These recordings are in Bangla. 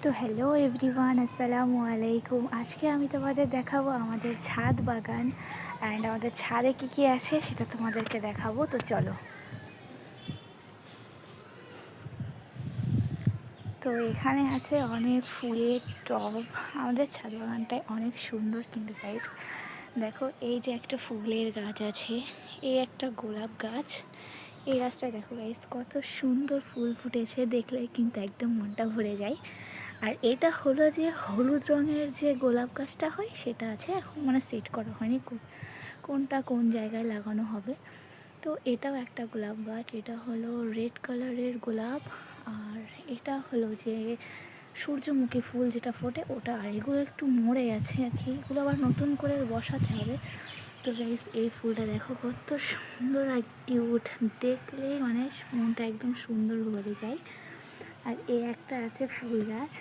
তো হ্যালো এভরিওয়ান, আসসালামু আলাইকুম। আজকে আমি তোমাদের দেখাবো আমাদের ছাদ বাগান অ্যান্ড আমাদের ছাদে কী কী আছে সেটা তোমাদেরকে দেখাবো। তো চলো। তো এখানে আছে অনেক ফুলের টব। আমাদের ছাদ বাগানটায় অনেক সুন্দর কিন্তু গাইস। দেখো, এই যে একটা ফুলের গাছ আছে, এই একটা গোলাপ গাছ। এই গাছটা দেখো গাইস, কত সুন্দর ফুল ফুটেছে, দেখলে কিন্তু একদম মনটা ভরে যায়। আর এটা হলো যে হলুদ রঙের যে গোলাপ গাছটা হয় সেটা আছে, এখন মানে সেট করা হয়নি কোনটা কোন জায়গায় লাগানো হবে। তো এটাও একটা গোলাপ গাছ, এটা হলো রেড কালারের গোলাপ। আর এটা হলো যে সূর্যমুখী ফুল যেটা ফোটে ওটা। আর এগুলো একটু মরে গেছে আর কি, এগুলো আবার নতুন করে বসাতে হবে। তো গাইস, এই ফুলটা দেখো কত সুন্দর আর কিউট, দেখলেই মানে মনটা একদম সুন্দর ভরে যায়। আর এই একটা আছে ফুল গাছ।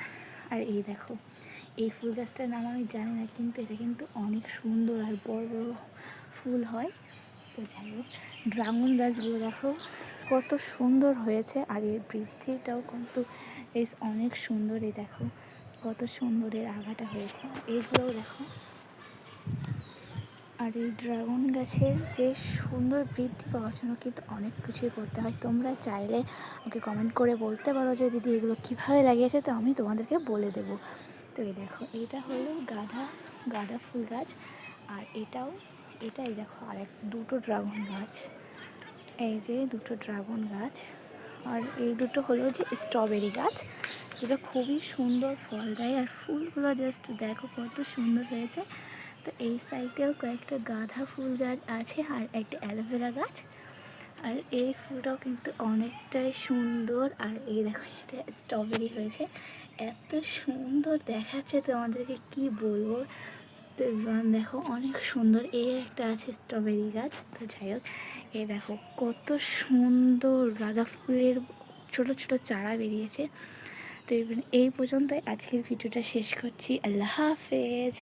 আর এই দেখো, এই ফুল গাছটার নাম আমি জানি না, কিন্তু এটা কিন্তু অনেক সুন্দর আর বড় বড় ফুল হয়। তো যাই হোক, ড্রাগন গাছগুলো দেখো কত সুন্দর হয়েছে, আর এর বৃদ্ধিটাও কিন্তু বেশ অনেক সুন্দর। এই দেখো কত সুন্দর এর আগাটা হয়েছে, এইগুলোও দেখো। আর এই ড্রাগন গাছের যে সুন্দর বৃদ্ধি পাওয়ার জন্য কিন্তু অনেক কিছুই করতে হয়। তোমরা চাইলে আমাকে কমেন্ট করে বলতে পারো যে দিদি এগুলো কীভাবে লাগিয়েছে, তো আমি তোমাদেরকে বলে দেবো। তো এই দেখো, এটা হলো গাঁদা ফুল গাছ। আর এটাই দেখো আর দুটো ড্রাগন গাছ, এই যে দুটো ড্রাগন গাছ। আর এই দুটো হলো যে স্ট্রবেরি গাছ, যেটা খুবই সুন্দর ফল দেয়। আর ফুলগুলো জাস্ট দেখো কত সুন্দর হয়েছে। তো এই সাইডেও কয়েকটা গাঁদা ফুল গাছ আছে আর একটা অ্যালোভেরা গাছ। আর এই ফুলটাও কিন্তু অনেকটাই সুন্দর। আর এই দেখো, এটা স্ট্রবেরি হয়েছে, এত সুন্দর দেখাচ্ছে তোমাদেরকে কি বলবো। তো দেখো অনেক সুন্দর। এই একটা আছে স্ট্রবেরি গাছ। তো যাই হোক, এই দেখো কত সুন্দর গাঁদা ফুলের ছোট ছোট চারা বেরিয়েছে। তো এই পর্যন্তই আজকের ভিডিওটা শেষ করছি। আল্লাহ হাফেজ।